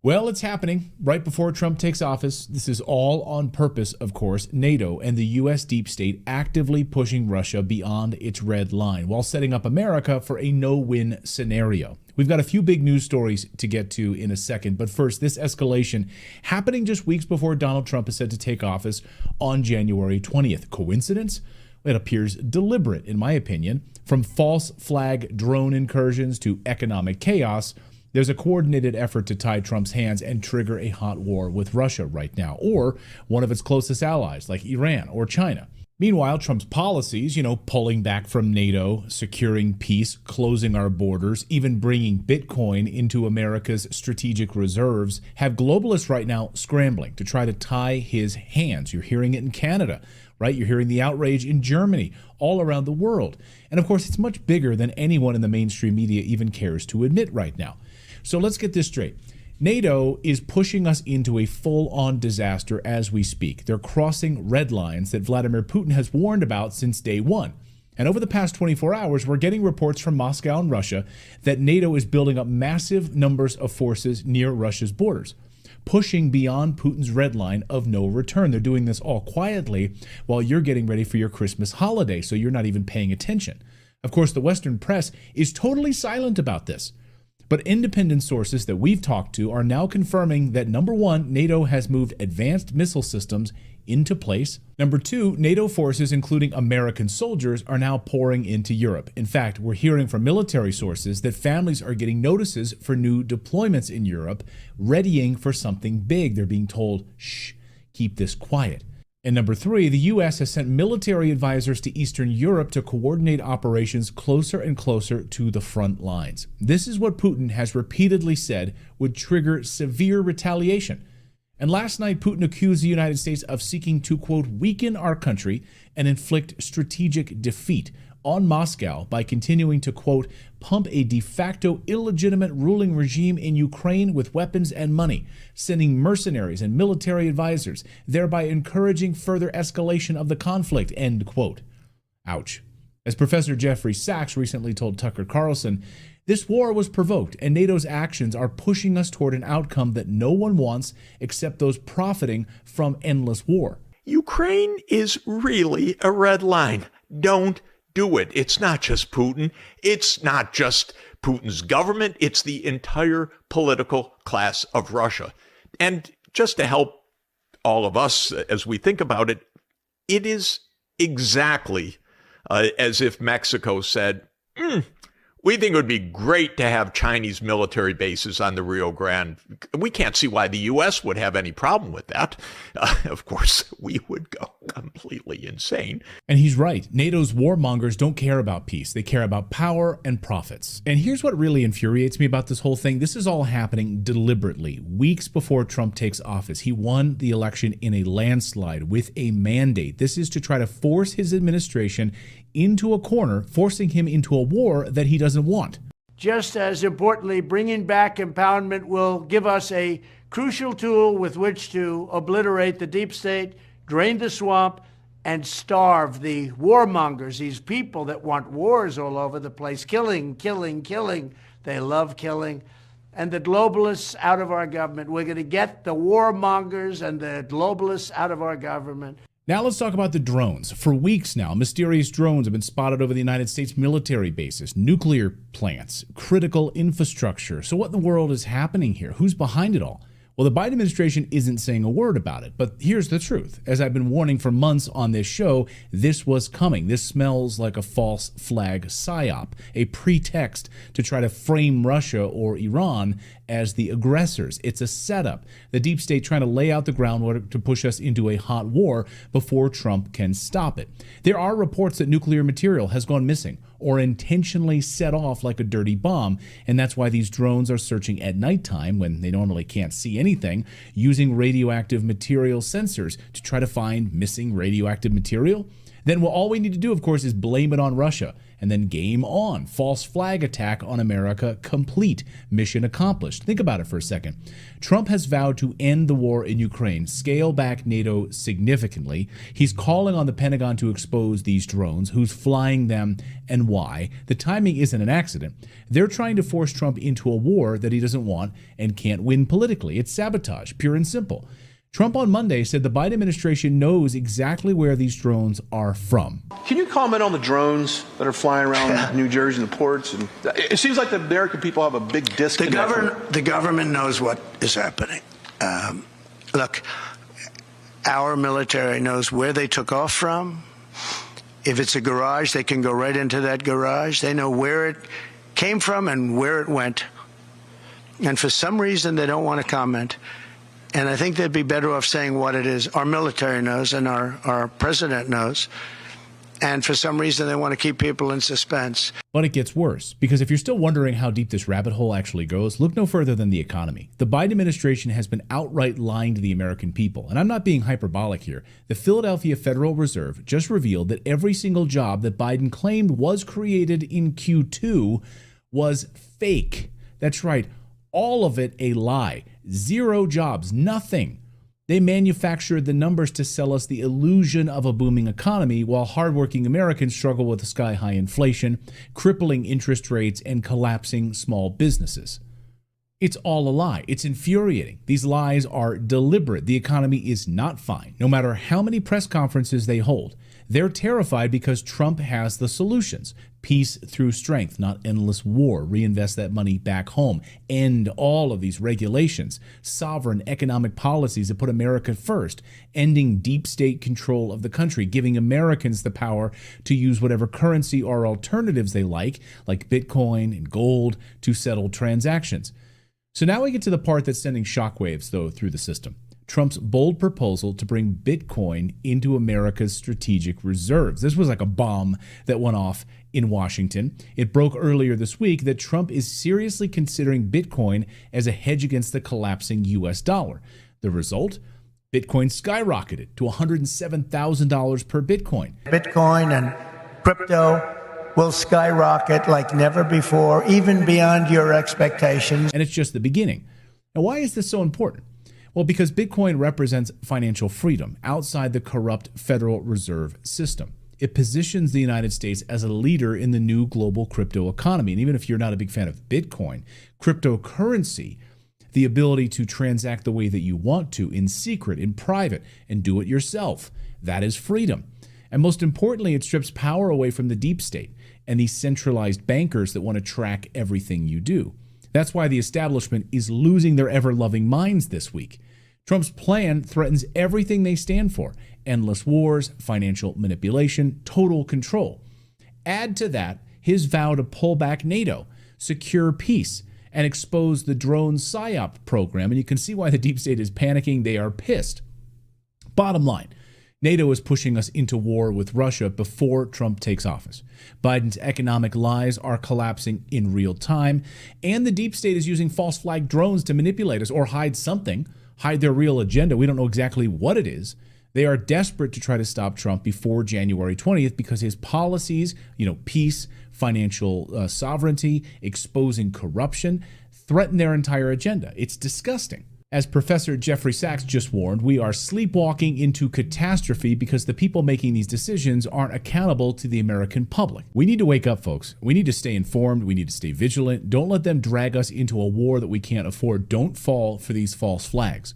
Well, it's happening right before Trump takes office. This is all on purpose, of course. NATO and the U.S. deep state actively pushing Russia beyond its red line while setting up America for a no-win scenario. We've got a few big news stories to get to in a second, but first, this escalation happening just weeks before Donald Trump is set to take office on January 20th. Coincidence? It appears deliberate, in my opinion. From false flag drone incursions to economic chaos, there's a coordinated effort to tie Trump's hands and trigger a hot war with Russia right now, or one of its closest allies like Iran or China. Meanwhile, Trump's policies, pulling back from NATO, securing peace, closing our borders, even bringing Bitcoin into America's strategic reserves, have globalists right now scrambling to try to tie his hands. You're hearing it in Canada, right? You're hearing the outrage in Germany, all around the world. And of course, it's much bigger than anyone in the mainstream media even cares to admit right now. So let's get this straight. NATO is pushing us into a full-on disaster as we speak. They're crossing red lines that Vladimir Putin has warned about since day one. And over the past 24 hours, we're getting reports from Moscow and Russia that NATO is building up massive numbers of forces near Russia's borders, pushing beyond Putin's red line of no return. They're doing this all quietly while you're getting ready for your Christmas holiday, so you're not even paying attention. Of course, the Western press is totally silent about this. But independent sources that we've talked to are now confirming that, number one, NATO has moved advanced missile systems into place. Number two, NATO forces, including American soldiers, are now pouring into Europe. In fact, we're hearing from military sources that families are getting notices for new deployments in Europe, readying for something big. They're being told, shh, keep this quiet. And number three, the U.S. has sent military advisors to Eastern Europe to coordinate operations closer and closer to the front lines. This is what Putin has repeatedly said would trigger severe retaliation. And last night, Putin accused the United States of seeking to, quote, weaken our country and inflict strategic defeat on Moscow by continuing to, quote, pump a de facto illegitimate ruling regime in Ukraine with weapons and money, sending mercenaries and military advisors, thereby encouraging further escalation of the conflict, end quote. Ouch. As Professor Jeffrey Sachs recently told Tucker Carlson, this war was provoked, and NATO's actions are pushing us toward an outcome that no one wants except those profiting from endless war. Ukraine is really a red line. Don't do it. It's not just Putin. It's not just Putin's government. It's the entire political class of Russia. And just to help all of us as we think about it, it is exactly as if Mexico said, we think it would be great to have Chinese military bases on the Rio Grande. We can't see why the U.S. would have any problem with that. Of course, we would go completely insane. And he's right. NATO's warmongers don't care about peace. They care about power and profits. And here's what really infuriates me about this whole thing. This is all happening deliberately. Weeks before Trump takes office, he won the election in a landslide with a mandate. This is to try to force his administration into a corner, forcing him into a war that he doesn't want. Just as importantly, bringing back empowerment will give us a crucial tool with which to obliterate the deep state, drain the swamp, and starve the warmongers, these people that want wars all over the place, killing, killing, killing. They love killing. And the globalists out of our government. We're going to get the warmongers and the globalists out of our government. Now let's talk about the drones. For weeks now, mysterious drones have been spotted over the United States military bases, nuclear plants, critical infrastructure. So what in the world is happening here? Who's behind it all? Well, the Biden administration isn't saying a word about it, but here's the truth. As I've been warning for months on this show, this was coming. This smells like a false flag psyop, a pretext to try to frame Russia or Iran as the aggressors. It's a setup. The deep state trying to lay out the groundwork to push us into a hot war before Trump can stop it. There are reports that nuclear material has gone missing or intentionally set off like a dirty bomb, and that's why these drones are searching at nighttime when they normally can't see anything, using radioactive material sensors to try to find missing radioactive material. Then all we need to do, of course, is blame it on Russia And then game on. False flag attack on America complete. Mission accomplished. Think about it for a second. Trump has vowed to end the war in Ukraine, scale back NATO significantly. He's calling on the Pentagon to expose these drones, who's flying them and why. The timing isn't an accident. They're trying to force Trump into a war that he doesn't want and can't win politically. It's sabotage, pure and simple. Trump on Monday said the Biden administration knows exactly where these drones are from. Can you comment on the drones that are flying around New Jersey and the ports? And it seems like the American people have a big disconnect. The government knows what is happening. Look, our military knows where they took off from. If it's a garage, they can go right into that garage. They know where it came from and where it went. And for some reason, they don't want to comment. And I think they'd be better off saying what it is. Our military knows and our president knows. And for some reason, they want to keep people in suspense. But it gets worse, because if you're still wondering how deep this rabbit hole actually goes, look no further than the economy. The Biden administration has been outright lying to the American people. And I'm not being hyperbolic here. The Philadelphia Federal Reserve just revealed that every single job that Biden claimed was created in Q2 was fake. That's right. All of it a lie. 0 jobs, nothing. They manufactured the numbers to sell us the illusion of a booming economy, while hardworking Americans struggle with sky-high inflation, crippling interest rates, and collapsing small businesses. It's all a lie. It's infuriating. These lies are deliberate. The economy is not fine, no matter how many press conferences they hold. They're terrified because Trump has the solutions. Peace through strength, not endless war. Reinvest that money back home. End all of these regulations. Sovereign economic policies that put America first. Ending deep state control of the country. Giving Americans the power to use whatever currency or alternatives they like Bitcoin and gold, to settle transactions. So now we get to the part that's sending shockwaves, though, through the system. Trump's bold proposal to bring Bitcoin into America's strategic reserves. This was like a bomb that went off in Washington. It broke earlier this week that Trump is seriously considering Bitcoin as a hedge against the collapsing U.S. dollar. The result? Bitcoin skyrocketed to $107,000 per Bitcoin. Bitcoin and crypto will skyrocket like never before, even beyond your expectations. And it's just the beginning. Now, why is this so important? Well, because Bitcoin represents financial freedom outside the corrupt Federal Reserve System. It positions the United States as a leader in the new global crypto economy. And even if you're not a big fan of Bitcoin, cryptocurrency, the ability to transact the way that you want to, in secret, in private, and do it yourself, that is freedom. And most importantly, it strips power away from the deep state and these centralized bankers that want to track everything you do. That's why the establishment is losing their ever-loving minds this week. Trump's plan threatens everything they stand for: endless wars, financial manipulation, total control. Add to that his vow to pull back NATO, secure peace, and expose the drone PSYOP program, and you can see why the deep state is panicking. They are pissed. Bottom line, NATO is pushing us into war with Russia before Trump takes office. Biden's economic lies are collapsing in real time, and the deep state is using false flag drones to manipulate us or hide something, hide their real agenda. We don't know exactly what it is. They are desperate to try to stop Trump before January 20th because his policies, peace, financial sovereignty, exposing corruption, threaten their entire agenda. It's disgusting. As Professor Jeffrey Sachs just warned, we are sleepwalking into catastrophe because the people making these decisions aren't accountable to the American public. We need to wake up, folks. We need to stay informed. We need to stay vigilant. Don't let them drag us into a war that we can't afford. Don't fall for these false flags.